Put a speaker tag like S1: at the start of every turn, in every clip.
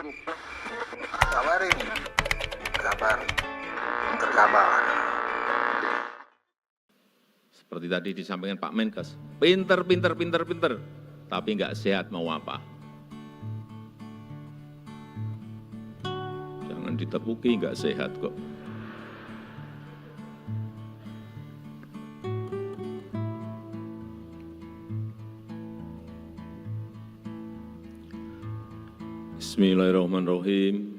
S1: Kabar ini, kabar terkabar.
S2: Seperti tadi disampaikan Pak Menkes, pinter, tapi nggak sehat mau apa? Jangan ditepuki, nggak sehat kok. Bismillahirrahmanirrahim.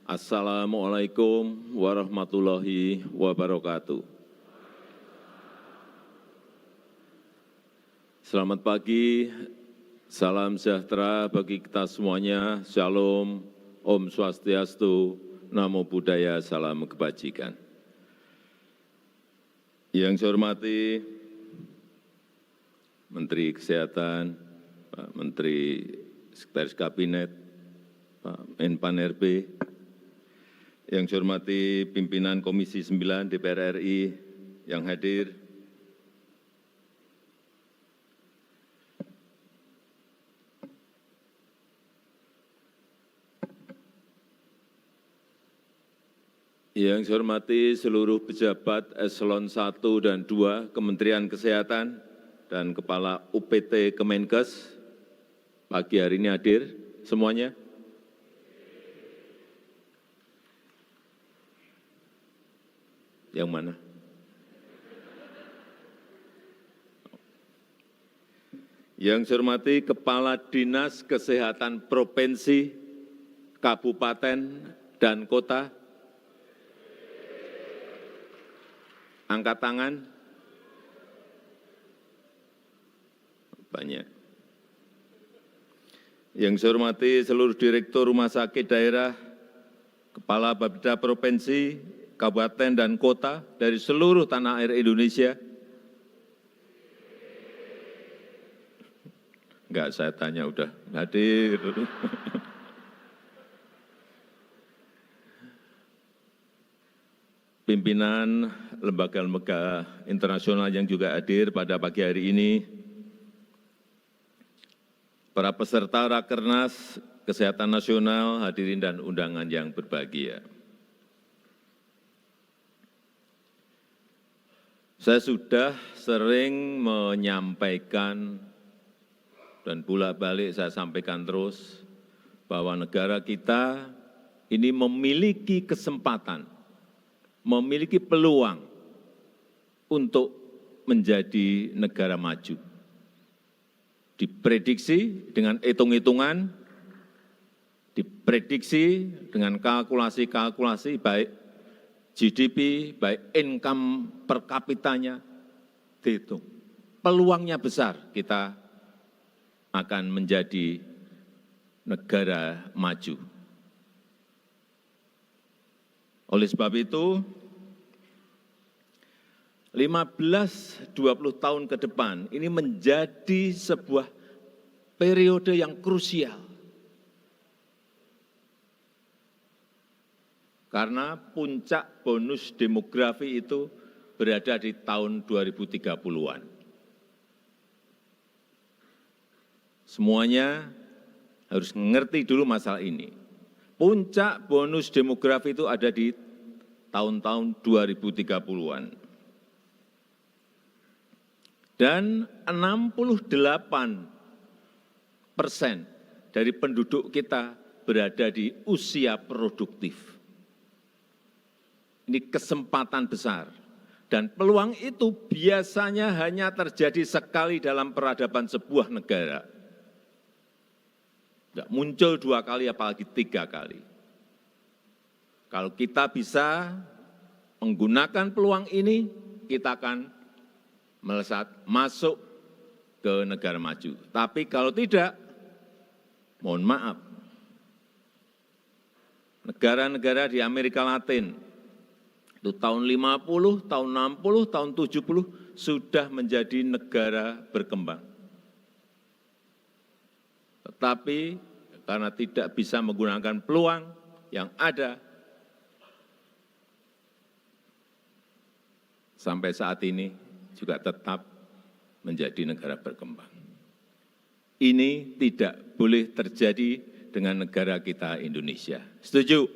S2: Assalamualaikum warahmatullahi wabarakatuh. Selamat pagi, salam sejahtera bagi kita semuanya. Shalom, Om Swastiastu, Namo Buddhaya, salam kebajikan. Yang saya hormati Menteri Kesehatan, Pak Menteri Sekretaris Kabinet, Pak Menpan RB, yang saya hormati pimpinan Komisi 9 DPR RI yang hadir, yang saya hormati seluruh pejabat eselon 1 dan 2 Kementerian Kesehatan dan Kepala UPT Kemenkes, pagi hari ini hadir semuanya. Yang mana? Yang saya hormati Kepala Dinas Kesehatan Provinsi, Kabupaten, dan Kota. Angkat tangan. Banyak. Yang saya hormati seluruh Direktur Rumah Sakit Daerah, Kepala Bapeda Provinsi, Kabupaten, dan Kota dari seluruh tanah air Indonesia. Enggak, saya tanya udah hadir. Pimpinan lembaga-lembaga internasional yang juga hadir pada pagi hari ini, para peserta Rakernas Kesehatan Nasional, hadirin dan undangan yang berbahagia. Saya sudah sering menyampaikan dan bolak-balik saya sampaikan terus bahwa negara kita ini memiliki kesempatan, memiliki peluang untuk menjadi negara maju. Diprediksi dengan hitung-hitungan, diprediksi dengan kalkulasi-kalkulasi baik GDP, baik income per kapitanya, dihitung. Peluangnya besar kita akan menjadi negara maju. Oleh sebab itu, 15-20 tahun ke depan ini menjadi sebuah periode yang krusial. Karena puncak bonus demografi itu berada di tahun 2030-an. Semuanya harus mengerti dulu masalah ini. Puncak bonus demografi itu ada di tahun-tahun 2030-an. Dan 68% dari penduduk kita berada di usia produktif. Ini kesempatan besar, dan peluang itu biasanya hanya terjadi sekali dalam peradaban sebuah negara. Tidak muncul 2 kali, apalagi 3 kali. Kalau kita bisa menggunakan peluang ini, kita akan melesat masuk ke negara maju. Tapi kalau tidak, mohon maaf, negara-negara di Amerika Latin, itu tahun 50, tahun 60, tahun 70 sudah menjadi negara berkembang. Tetapi karena tidak bisa menggunakan peluang yang ada, sampai saat ini juga tetap menjadi negara berkembang. Ini tidak boleh terjadi dengan negara kita Indonesia. Setuju?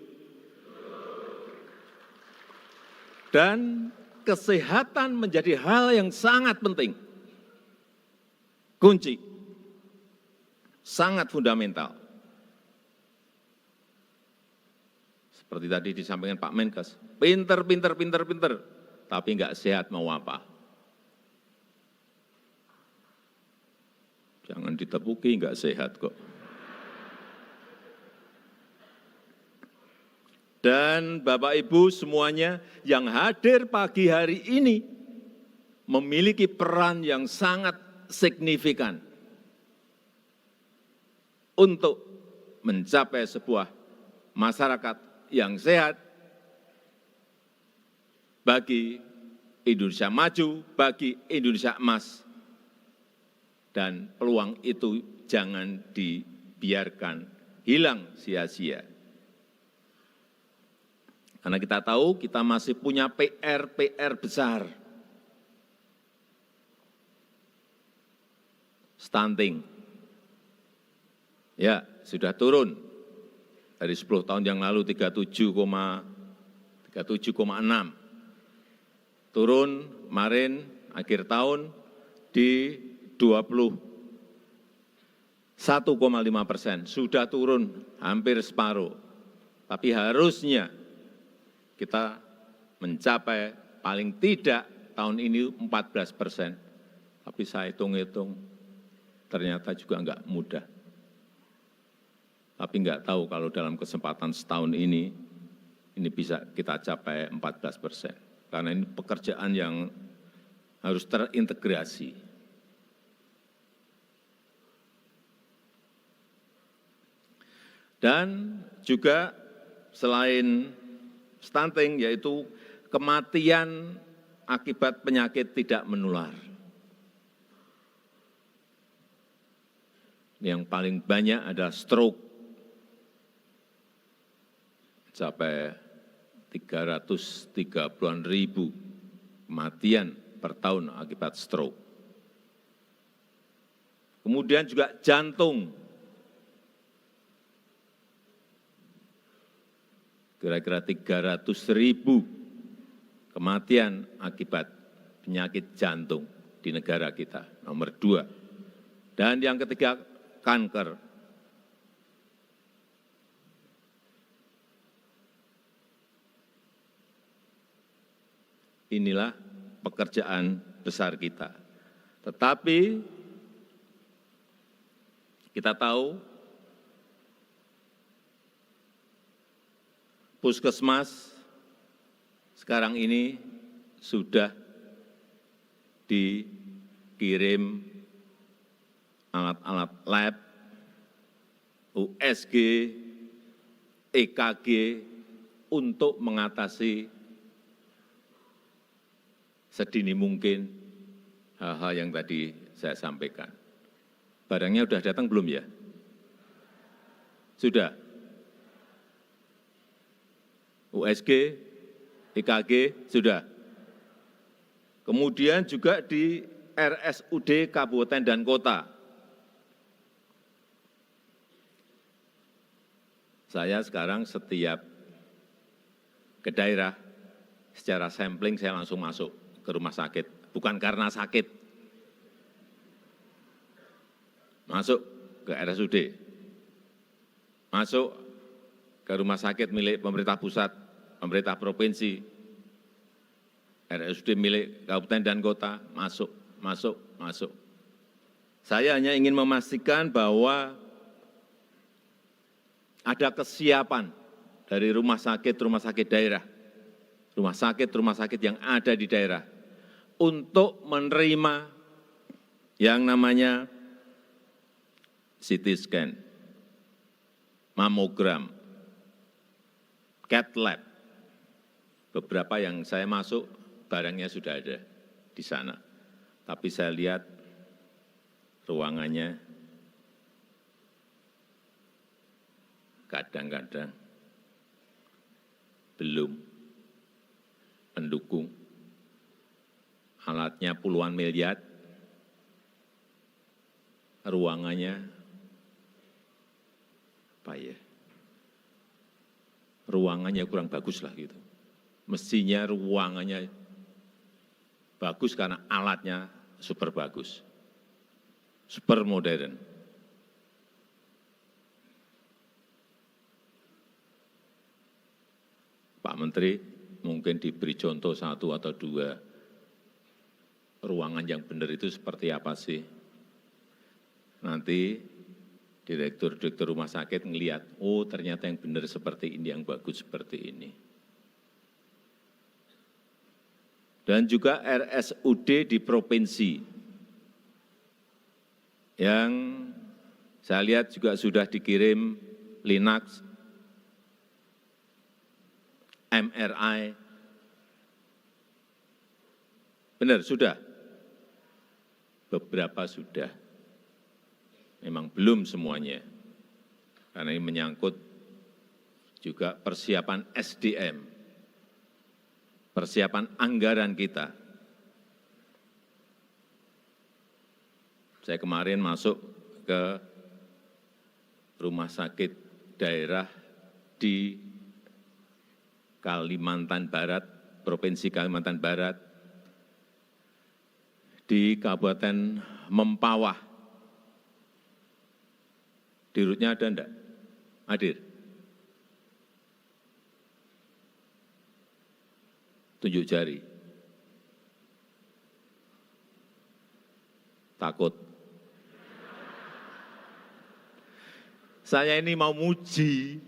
S2: Dan kesehatan menjadi hal yang sangat penting. Kunci. Sangat fundamental. Seperti tadi disampaikan Pak Menkes, pinter, tapi enggak sehat mau apa? Jangan ditepuki, enggak sehat kok. Dan Bapak Ibu semuanya yang hadir pagi hari ini memiliki peran yang sangat signifikan untuk mencapai sebuah masyarakat yang sehat bagi Indonesia maju, bagi Indonesia emas. Dan peluang itu jangan dibiarkan hilang sia-sia. Karena kita tahu kita masih punya PR besar. Stunting. Ya, sudah turun. Dari 10 tahun yang lalu 37,6. Turun kemarin akhir tahun di 21,5%. Sudah turun hampir separuh. Tapi harusnya kita mencapai paling tidak tahun ini 14%. Tapi saya hitung-hitung ternyata juga enggak mudah. Tapi enggak tahu kalau dalam kesempatan setahun ini bisa kita capai 14%. Karena ini pekerjaan yang harus terintegrasi. Dan juga selain stunting, yaitu kematian akibat penyakit tidak menular. Yang paling banyak adalah stroke, sampai 330-an ribu kematian per tahun akibat stroke. Kemudian juga jantung, kira-kira 300.000 kematian akibat penyakit jantung di negara kita, nomor 2. Dan yang ketiga, kanker. Inilah pekerjaan besar kita. Tetapi kita tahu puskesmas sekarang ini sudah dikirim alat-alat lab, USG, EKG untuk mengatasi sedini mungkin hal-hal yang tadi saya sampaikan. Barangnya sudah datang belum ya? Sudah? USG, EKG, sudah. Kemudian juga di RSUD Kabupaten dan Kota. Saya sekarang setiap ke daerah, secara sampling saya langsung masuk ke rumah sakit. Bukan karena sakit. Masuk ke RSUD. Masuk ke rumah sakit milik pemerintah pusat, pemerintah provinsi, RSUD milik kabupaten dan kota, masuk. Saya hanya ingin memastikan bahwa ada kesiapan dari rumah sakit daerah, rumah sakit yang ada di daerah, untuk menerima yang namanya CT scan, mamogram, CAT lab. Beberapa yang saya masuk, barangnya sudah ada di sana. Tapi saya lihat ruangannya kadang-kadang belum mendukung. Alatnya puluhan miliar, ruangannya ruangannya kurang bagus lah gitu. Mestinya ruangannya bagus karena alatnya super bagus, super modern. Pak Menteri mungkin diberi contoh 1 atau 2 ruangan yang benar itu seperti apa sih. Nanti direktur rumah sakit ngelihat, oh ternyata yang benar seperti ini, yang bagus seperti ini. Dan juga RSUD di provinsi yang saya lihat juga sudah dikirim Linax, MRI, benar sudah, beberapa sudah, memang belum semuanya, karena ini menyangkut juga persiapan SDM, persiapan anggaran kita. Saya kemarin masuk ke rumah sakit daerah di Kalimantan Barat, Provinsi Kalimantan Barat, di Kabupaten Mempawah. Dirutnya ada enggak? Hadir? Tunjuk jari. Takut. Saya ini mau muji.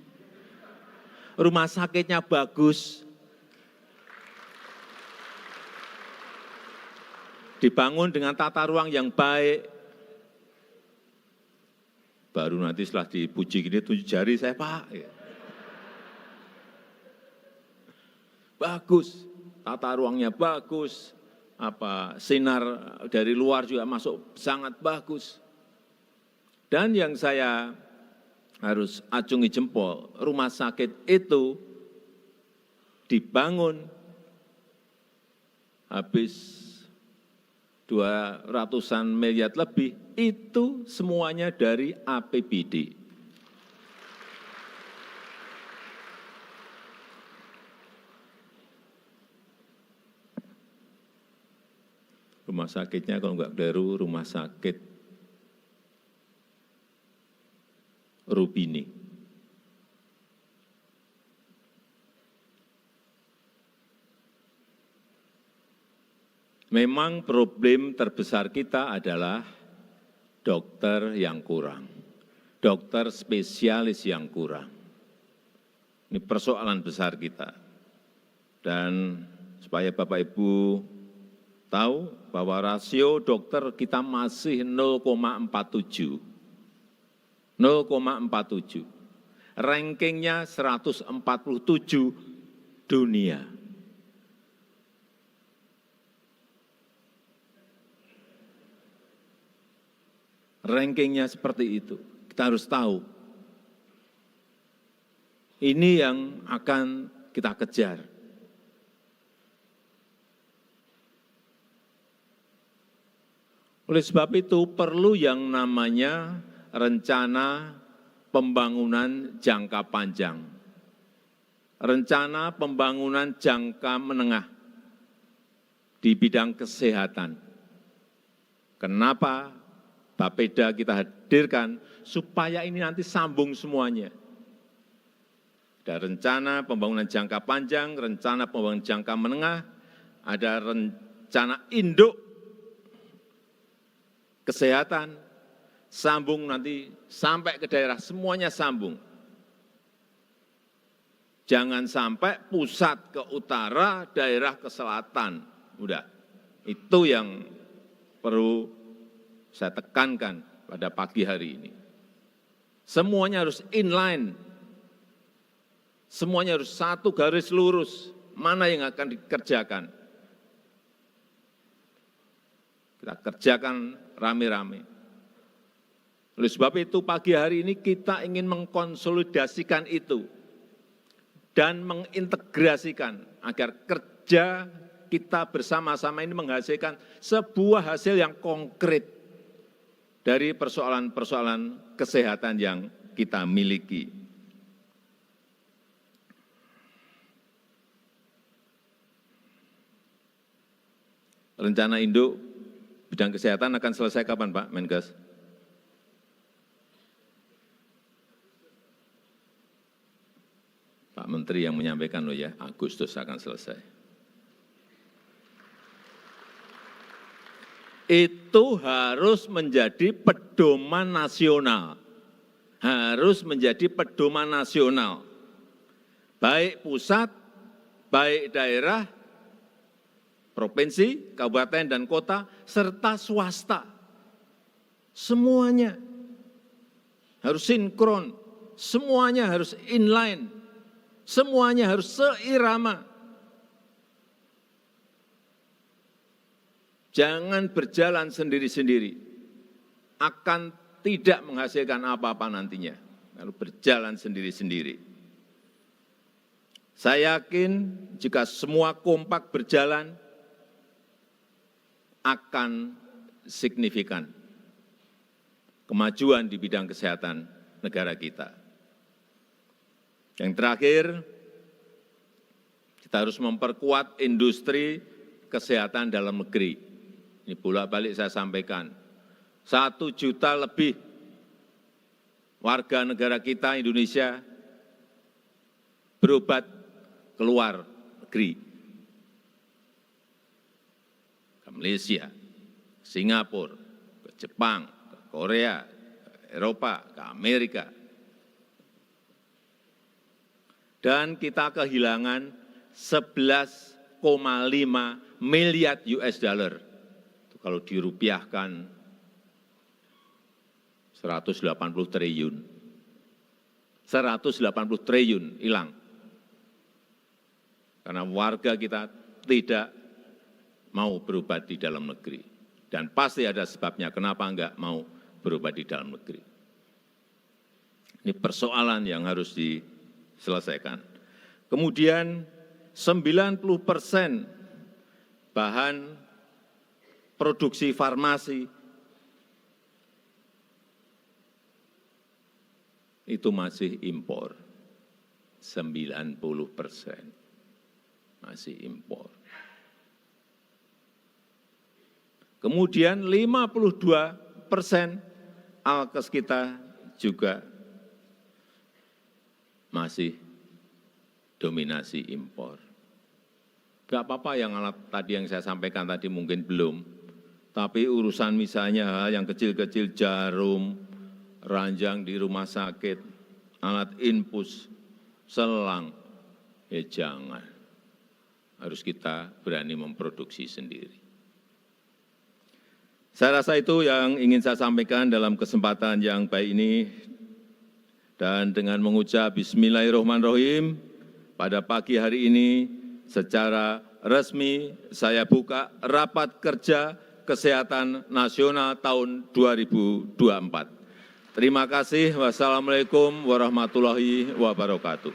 S2: Rumah sakitnya bagus, dibangun dengan tata ruang yang baik. Baru nanti setelah dipuji gini, tunjuk jari saya, Pak. Bagus, tata ruangnya bagus, sinar dari luar juga masuk sangat bagus. Dan yang saya harus acungi jempol, rumah sakit itu dibangun habis 200-an miliar lebih, itu semuanya dari APBD. Rumah sakitnya kalau enggak keliru, rumah sakit Rubini. Memang problem terbesar kita adalah dokter yang kurang, dokter spesialis yang kurang. Ini persoalan besar kita. Dan supaya Bapak Ibu tahu bahwa rasio dokter kita masih 0,47. 0,47, rankingnya 147 dunia. Rankingnya seperti itu, kita harus tahu. Ini yang akan kita kejar. Oleh sebab itu perlu yang namanya rencana pembangunan jangka panjang, rencana pembangunan jangka menengah di bidang kesehatan. Kenapa Bapeda kita hadirkan? Supaya ini nanti sambung semuanya. Ada rencana pembangunan jangka panjang, rencana pembangunan jangka menengah, ada rencana induk kesehatan, sambung nanti sampai ke daerah, semuanya sambung. Jangan sampai pusat ke utara, daerah ke selatan. Udah, itu yang perlu saya tekankan pada pagi hari ini. Semuanya harus inline, semuanya harus satu garis lurus, mana yang akan dikerjakan. Kita kerjakan rame-rame. Oleh sebab itu pagi hari ini kita ingin mengkonsolidasikan itu dan mengintegrasikan agar kerja kita bersama-sama ini menghasilkan sebuah hasil yang konkret dari persoalan-persoalan kesehatan yang kita miliki. Rencana induk bidang kesehatan akan selesai kapan, Pak Menkes? Pak Menteri yang menyampaikan loh ya, Agustus akan selesai. Itu harus menjadi pedoman nasional. Harus menjadi pedoman nasional. Baik pusat, baik daerah, provinsi, kabupaten, dan kota, serta swasta. Semuanya harus sinkron, semuanya harus inline, semuanya harus seirama. Jangan berjalan sendiri-sendiri, akan tidak menghasilkan apa-apa nantinya kalau berjalan sendiri-sendiri. Saya yakin jika semua kompak berjalan, akan signifikan kemajuan di bidang kesehatan negara kita. Yang terakhir, kita harus memperkuat industri kesehatan dalam negeri. Ini bolak-balik saya sampaikan, 1 juta lebih warga negara kita Indonesia berobat ke luar negeri. Ke Malaysia, Singapura, ke Jepang, ke Korea, ke Eropa, ke Amerika. Dan kita kehilangan 11,5 miliar US dollar. Kalau dirupiahkan 180 triliun. 180 triliun hilang. Karena warga kita tidak mau berobat di dalam negeri. Dan pasti ada sebabnya kenapa enggak mau berobat di dalam negeri. Ini persoalan yang harus diselesaikan. Kemudian 90% bahan produksi farmasi itu masih impor, 90% masih impor. Kemudian 52% alkes kita juga masih dominasi impor. Enggak apa-apa yang alat tadi yang saya sampaikan tadi mungkin belum. Tapi urusan misalnya hal yang kecil-kecil, jarum, ranjang di rumah sakit, alat infus, selang, ya jangan. Harus kita berani memproduksi sendiri. Saya rasa itu yang ingin saya sampaikan dalam kesempatan yang baik ini. Dan dengan mengucap Bismillahirrahmanirrahim, pada pagi hari ini secara resmi saya buka rapat kerja Kesehatan Nasional tahun 2024. Terima kasih. Wassalamualaikum warahmatullahi wabarakatuh.